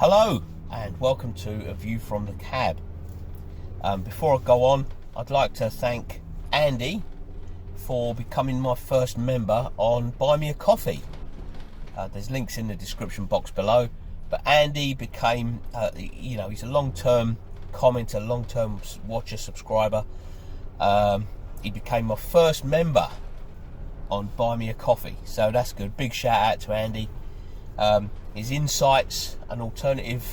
Hello and welcome to A View from the Cab. Before I go on, I'd like to thank Andy for becoming my first member on Buy Me a Coffee. There's links in the description box below, but Andy became, he's a long-term commenter, long-term watcher, subscriber. He became my first member on Buy Me a Coffee, so that's good. Big shout out to Andy. His insights and alternative,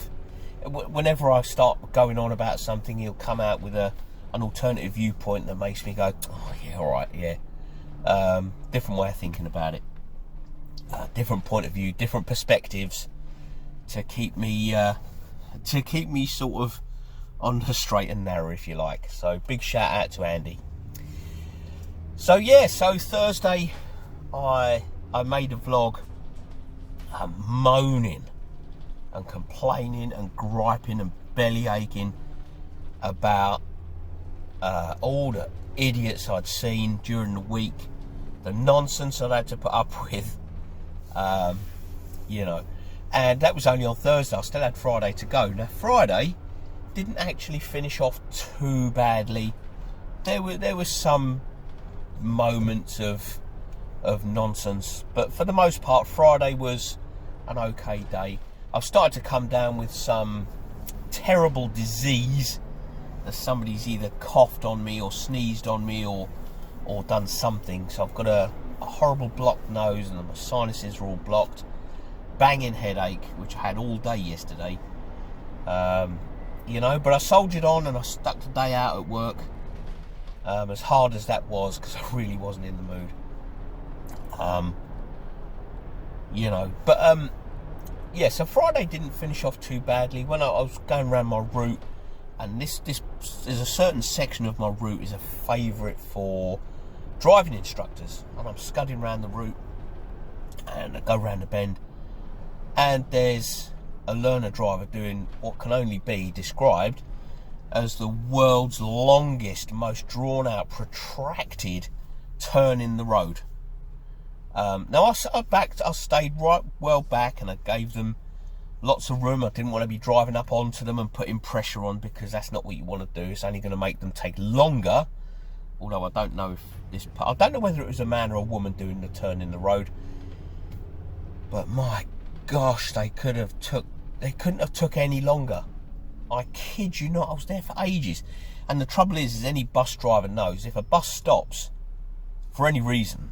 whenever I start going on about something, he'll come out with an alternative viewpoint that makes me go, oh yeah, alright, yeah. Different way of thinking about it, different point of view, different perspectives to keep me sort of on the straight and narrow, if you like. So big shout out to Andy. So yeah, so Thursday I made a vlog moaning and complaining and griping and belly aching about all the idiots I'd seen during the week, the nonsense I'd had to put up with, and that was only on Thursday. I still had Friday to go. Now Friday didn't actually finish off too badly. There were some moments of nonsense, but for the most part Friday was an okay day. I've started to come down with some terrible disease that somebody's either coughed on me or sneezed on me or done something. So I've got a horrible blocked nose and my sinuses are all blocked, banging headache which I had all day yesterday, but I soldiered on and I stuck the day out at work, as hard as that was, because I really wasn't in the mood. So Friday didn't finish off too badly. When I was going around my route, and this there's a certain section of my route is a favourite for driving instructors, and I'm scudding around the route and I go around the bend, and there's a learner driver doing what can only be described as the world's longest, most drawn out, protracted turn in the road. Now I stayed right well back and I gave them lots of room. I didn't want to be driving up onto them and putting pressure on, because that's not what you want to do. It's only going to make them take longer. Although I don't know I don't know whether it was a man or a woman doing the turn in the road. But my gosh, they couldn't have took any longer. I kid you not, I was there for ages. And the trouble is any bus driver knows, if a bus stops for any reason,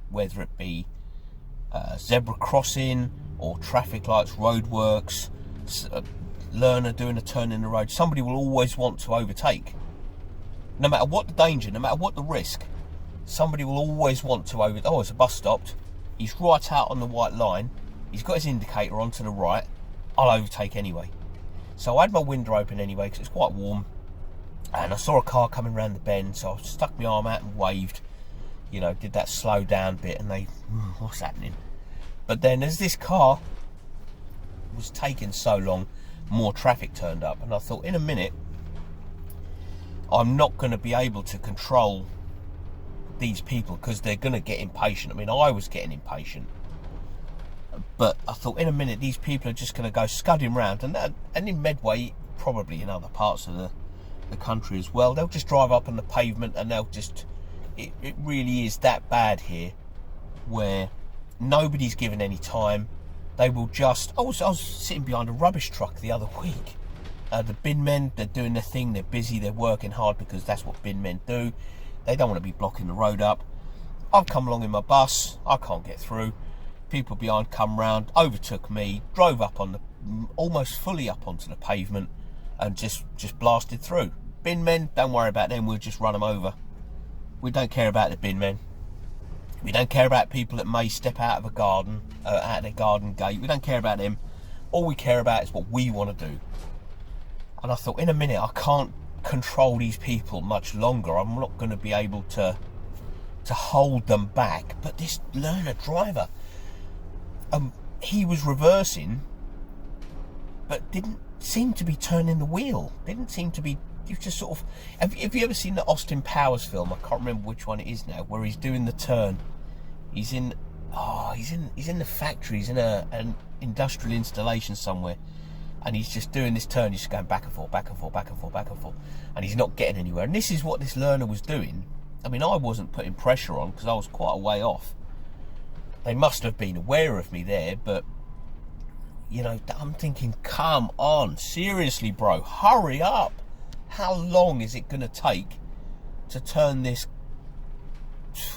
whether it be zebra crossing or traffic lights, roadworks, a learner doing a turn in the road, somebody will always want to overtake. No matter what the danger, no matter what the risk, somebody will always want to overtake. Oh, there's a bus stopped, he's right out on the white line, he's got his indicator on to the right, I'll overtake anyway. So I had my window open anyway because it's quite warm, and I saw a car coming around the bend, so I stuck my arm out and waved, did that slow down bit, and they, what's happening? But then as this car was taking so long, more traffic turned up, and I thought, in a minute, I'm not going to be able to control these people because they're going to get impatient. I mean, I was getting impatient, but I thought, in a minute, these people are just going to go scudding round, and in Medway, probably in other parts of the country as well, they'll just drive up on the pavement and they'll just, it really is that bad here, where nobody's given any time. They will just, I was sitting behind a rubbish truck the other week. The bin men, they're doing their thing, they're busy, they're working hard, because that's what bin men do. They don't want to be blocking the road up. I've come along in my bus, I can't get through. People behind come round, overtook me, drove up on almost fully up onto the pavement, and just blasted through. Bin men, don't worry about them, we'll just run them over. We don't care about the bin men. We don't care about people that may step out of a garden, out of their garden gate. We don't care about them. All we care about is what we want to do. And I thought, in a minute, I can't control these people much longer. I'm not going to be able to hold them back. But this learner driver, he was reversing, but didn't seem to be turning the wheel. Didn't seem to be. You just sort of. Have you ever seen the Austin Powers film? I can't remember which one it is now, where he's doing the turn. He's in the factory. He's in an industrial installation somewhere, and he's just doing this turn, he's just going back and forth, back and forth, back and forth, back and forth, and he's not getting anywhere. And this is what this learner was doing. I mean, I wasn't putting pressure on because I was quite a way off. They must have been aware of me there, but, you know, I'm thinking, come on, seriously, bro, hurry up. How long is it going to take to turn this,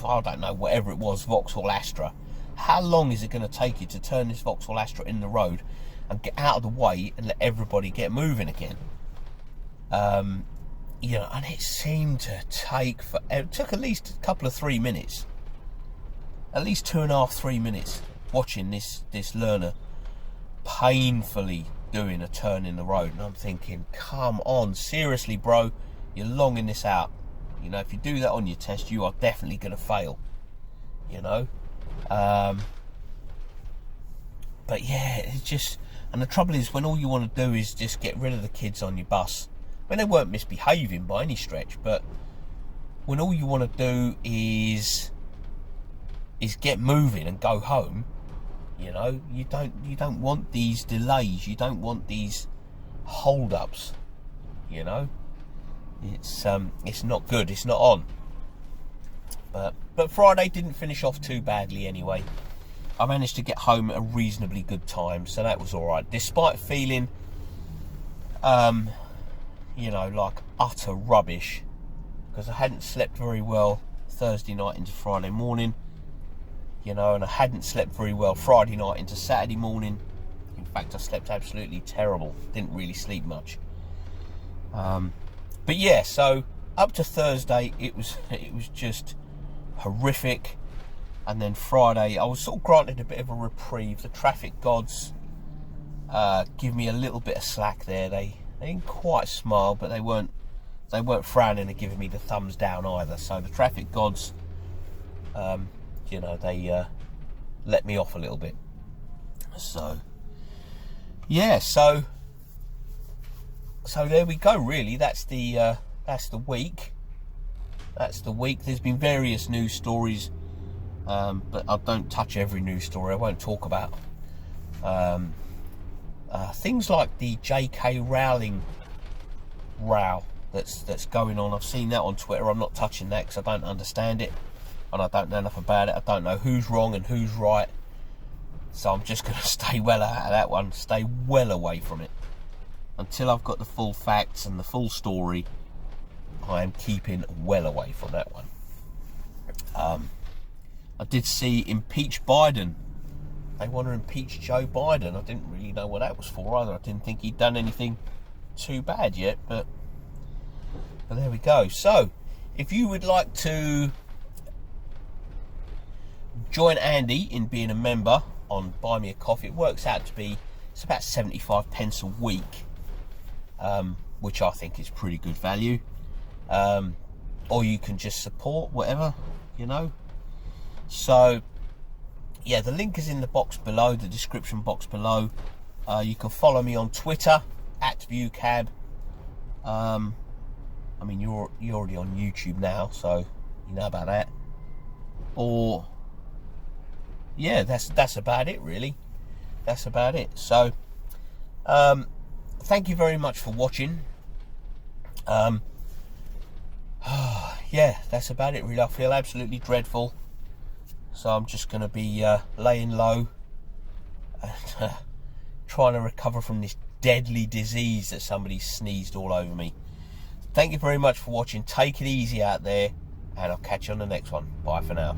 I don't know, whatever it was, Vauxhall Astra? How long is it going to take you to turn this Vauxhall Astra in the road and get out of the way and let everybody get moving again? You know, and it seemed to take it took at least a couple of 3 minutes, at least 2.5, 3 minutes, watching this learner painfully doing a turn in the road. And I'm thinking, come on, seriously, bro, you're longing this out. You know, if you do that on your test, you are definitely going to fail, you know. But yeah, it's just, and the trouble is, when all you want to do is just get rid of the kids on your bus, I mean, they weren't misbehaving by any stretch, but when all you want to do is get moving and go home, you know, you don't want these delays, you don't want these hold-ups, you know. It's not good, it's not on. But Friday didn't finish off too badly anyway. I managed to get home at a reasonably good time, so that was alright, despite feeling you know, like utter rubbish, because I hadn't slept very well Thursday night into Friday morning, you know, and I hadn't slept very well Friday night into Saturday morning. In fact, I slept absolutely terrible, didn't really sleep much. But yeah, so up to Thursday it was just horrific, and then Friday I was sort of granted a bit of a reprieve. The traffic gods give me a little bit of slack there. They didn't quite smile, but they weren't frowning and giving me the thumbs down either. So the traffic gods, you know, they let me off a little bit. So yeah, so there we go. Really, that's the week. That's the week. There's been various news stories, but I don't touch every news story. I won't talk about things like the J.K. Rowling row that's going on. I've seen that on Twitter. I'm not touching that because I don't understand it and I don't know enough about it. I don't know who's wrong and who's right, so I'm just going to stay well out of that one, stay well away from it until I've got the full facts and the full story. I am keeping well away from that one. I did see impeach Biden. They want to impeach Joe Biden. I didn't really know what that was for either. I didn't think he'd done anything too bad yet, but there we go. So if you would like to join Andy in being a member on Buy Me a Coffee, it works out to be, it's about 75 pence a week, which I think is pretty good value. Or you can just support whatever, you know. So yeah, the link is in the box below, the description box below. You can follow me on Twitter @ViewCab. I mean, you're already on YouTube now, so you know about that. Or yeah, that's about it really. That's about it. So thank you very much for watching. Yeah, that's about it really. I feel absolutely dreadful, so I'm just going to be laying low and trying to recover from this deadly disease that somebody sneezed all over me. Thank you very much for watching. Take it easy out there, and I'll catch you on the next one. Bye for now.